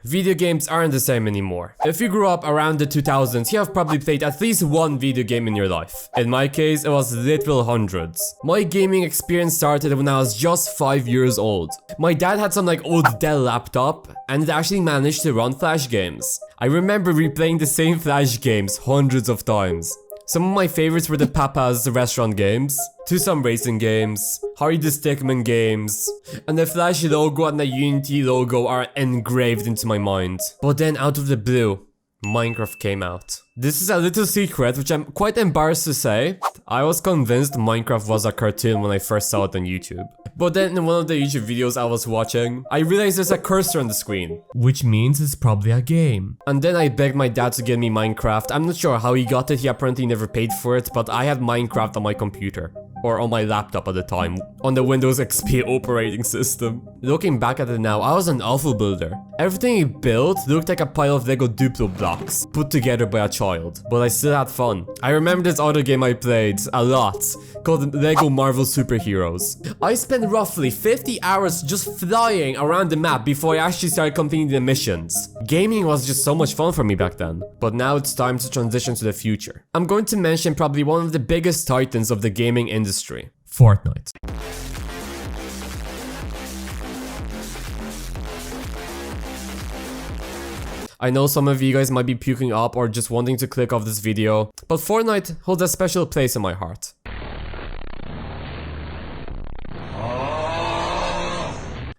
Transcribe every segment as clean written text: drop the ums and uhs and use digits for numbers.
video games aren't the same anymore. If you grew up around the 2000s, you have probably played at least one video game in your life. In my case, it was literal hundreds. My gaming experience started when I was just 5 years old. My dad had some old Dell laptop, and it actually managed to run Flash games. I remember replaying the same Flash games hundreds of times. Some of my favorites were the Papa's restaurant games, to some racing games, Harry the Stickman games, and the Flash logo and the Unity logo are engraved into my mind. But then out of the blue, Minecraft came out. This is a little secret which I'm quite embarrassed to say. I was convinced Minecraft was a cartoon when I first saw it on YouTube. But then in one of the YouTube videos I was watching, I realized there's a cursor on the screen, which means it's probably a game. And then I begged my dad to get me Minecraft. I'm not sure how he got it, he apparently never paid for it, but I had Minecraft on my computer. Or on my laptop at the time, on the Windows XP operating system. Looking back at it now, I was an awful builder. Everything he built looked like a pile of Lego Duplo blocks, put together by a child. But I still had fun. I remember this other game I played a lot, called Lego Marvel Superheroes. I spent roughly 50 hours just flying around the map before I actually started completing the missions. Gaming was just so much fun for me back then. But now it's time to transition to the future. I'm going to mention probably one of the biggest titans of the gaming industry. Fortnite. I know some of you guys might be puking up or just wanting to click off this video, but Fortnite holds a special place in my heart.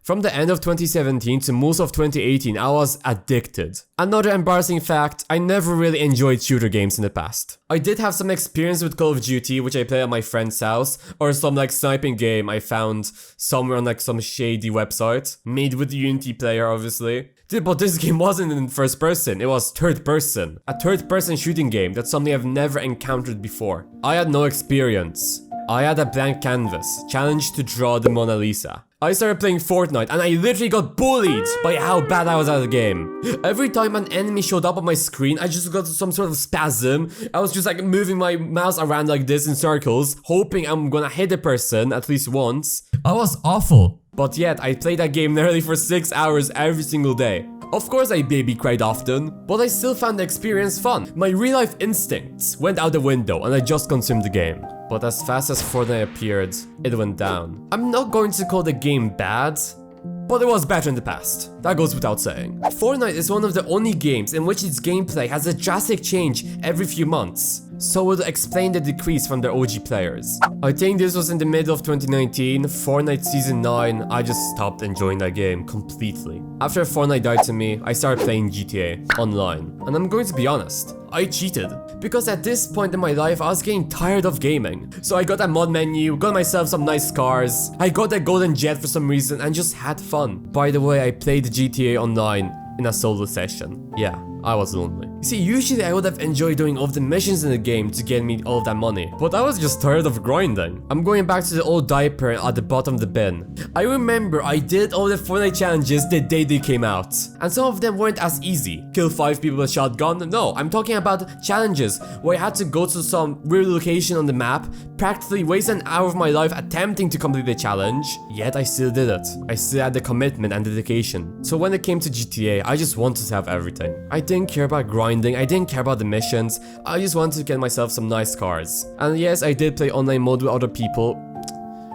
From the end of 2017 to most of 2018, I was addicted. Another embarrassing fact, I never really enjoyed shooter games in the past. I did have some experience with Call of Duty, which I played at my friend's house, or some sniping game I found somewhere on some shady website, made with the Unity player obviously. But this game wasn't in first person, it was third person. A third person shooting game, that's something I've never encountered before. I had no experience. I had a blank canvas, challenged to draw the Mona Lisa. I started playing Fortnite and I literally got bullied by how bad I was at the game. Every time an enemy showed up on my screen, I just got some sort of spasm. I was just moving my mouse around like this in circles, hoping I'm gonna hit the person at least once. I was awful. But yet, I played that game nearly for 6 hours every single day. Of course I baby cried often, but I still found the experience fun. My real life instincts went out the window and I just consumed the game. But as fast as Fortnite appeared, it went down. I'm not going to call the game bad, but it was better in the past. That goes without saying. Fortnite is one of the only games in which its gameplay has a drastic change every few months. So it would explain the decrease from their OG players. I think this was in the middle of 2019, Fortnite Season 9, I just stopped enjoying that game completely. After Fortnite died to me, I started playing GTA online. And I'm going to be honest, I cheated. Because at this point in my life, I was getting tired of gaming. So I got a mod menu, got myself some nice cars, I got a golden jet for some reason and just had fun. By the way, I played GTA online in a solo session. Yeah, I was lonely. You see, usually I would have enjoyed doing all of the missions in the game to get me all of that money, but I was just tired of grinding. I'm going back to the old diaper at the bottom of the bin. I remember I did all the Fortnite challenges the day they came out, and some of them weren't as easy. Kill 5 people with a shotgun? No, I'm talking about challenges where I had to go to some weird location on the map, practically waste an hour of my life attempting to complete the challenge, yet I still did it. I still had the commitment and dedication. So when it came to GTA, I just wanted to have everything. I didn't care about grinding, I didn't care about the missions, I just wanted to get myself some nice cars. And yes, I did play online mode with other people.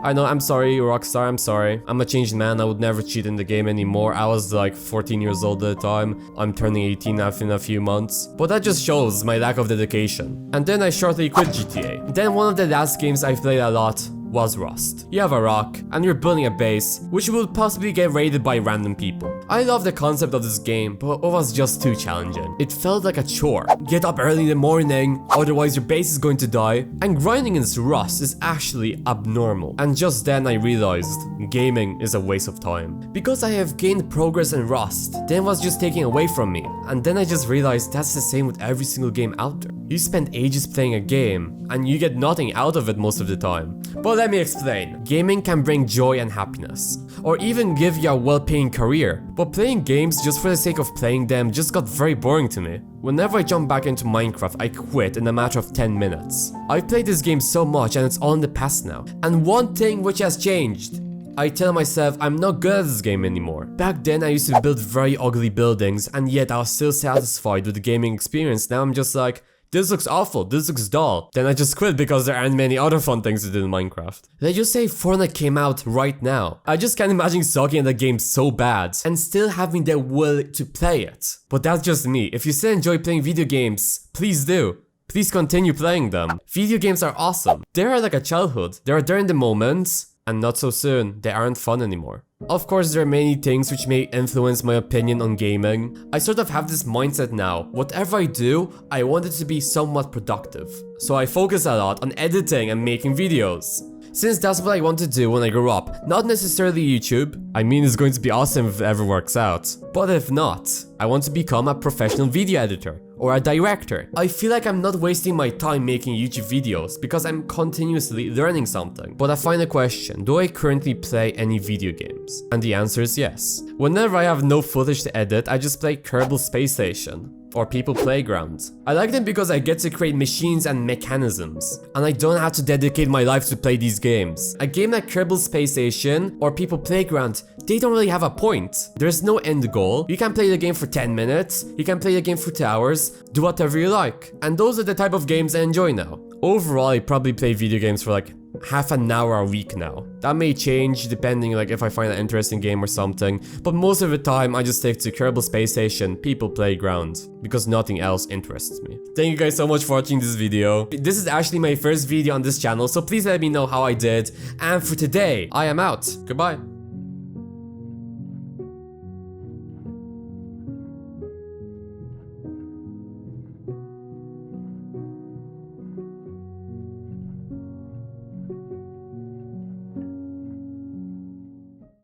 I know, I'm sorry, Rockstar, I'm sorry. I'm a changed man, I would never cheat in the game anymore. I was 14 years old at the time. I'm turning 18 in a few months. But that just shows my lack of dedication. And then I shortly quit GTA. Then one of the last games I played a lot was Rust. You have a rock, and you're building a base, which will possibly get raided by random people. I love the concept of this game, but it was just too challenging. It felt like a chore. Get up early in the morning, otherwise your base is going to die. And grinding in this Rust is actually abnormal. And just then I realized, gaming is a waste of time. Because I have gained progress in Rust, then it was just taken away from me. And then I just realized that's the same with every single game out there. You spend ages playing a game, and you get nothing out of it most of the time. But let me explain. Gaming can bring joy and happiness, or even give you a well-paying career. But playing games just for the sake of playing them just got very boring to me. Whenever I jump back into Minecraft, I quit in a matter of 10 minutes. I've played this game so much and it's all in the past now. And one thing which has changed I tell myself I'm not good at this game anymore. Back then I used to build very ugly buildings and yet I was still satisfied with the gaming experience. Now I'm just like, this looks awful, this looks dull. Then I just quit because there aren't many other fun things to do in Minecraft. They just say Fortnite came out right now. I just can't imagine sucking at the game so bad and still having the will to play it. But that's just me. If you still enjoy playing video games, please do. Please continue playing them. Video games are awesome. They are like a childhood. They are there in the moment, and not so soon, they aren't fun anymore. Of course, there are many things which may influence my opinion on gaming. I sort of have this mindset now. Whatever I do, I want it to be somewhat productive. So I focus a lot on editing and making videos. Since that's what I want to do when I grow up, not necessarily YouTube. I mean, it's going to be awesome if it ever works out. But if not, I want to become a professional video editor or a director. I feel like I'm not wasting my time making YouTube videos because I'm continuously learning something. But I find a question, do I currently play any video games? And the answer is yes. Whenever I have no footage to edit, I just play Kerbal Space Station or People Playground. I like them because I get to create machines and mechanisms, and I don't have to dedicate my life to play these games. A game like Kerbal Space Station or People Playground, they don't really have a point. There's no end goal. You can play the game for 10 minutes, you can play the game for 2 hours, do whatever you like. And those are the type of games I enjoy now. Overall, I probably play video games for like half an hour a week now. That may change depending like if I find an interesting game or something, but most of the time I just stick to Kerbal Space Station, People Playground, because nothing else interests me. Thank you guys so much for watching this video. This is actually my first video on this channel, so please let me know how I did. And for today, I am out. Goodbye.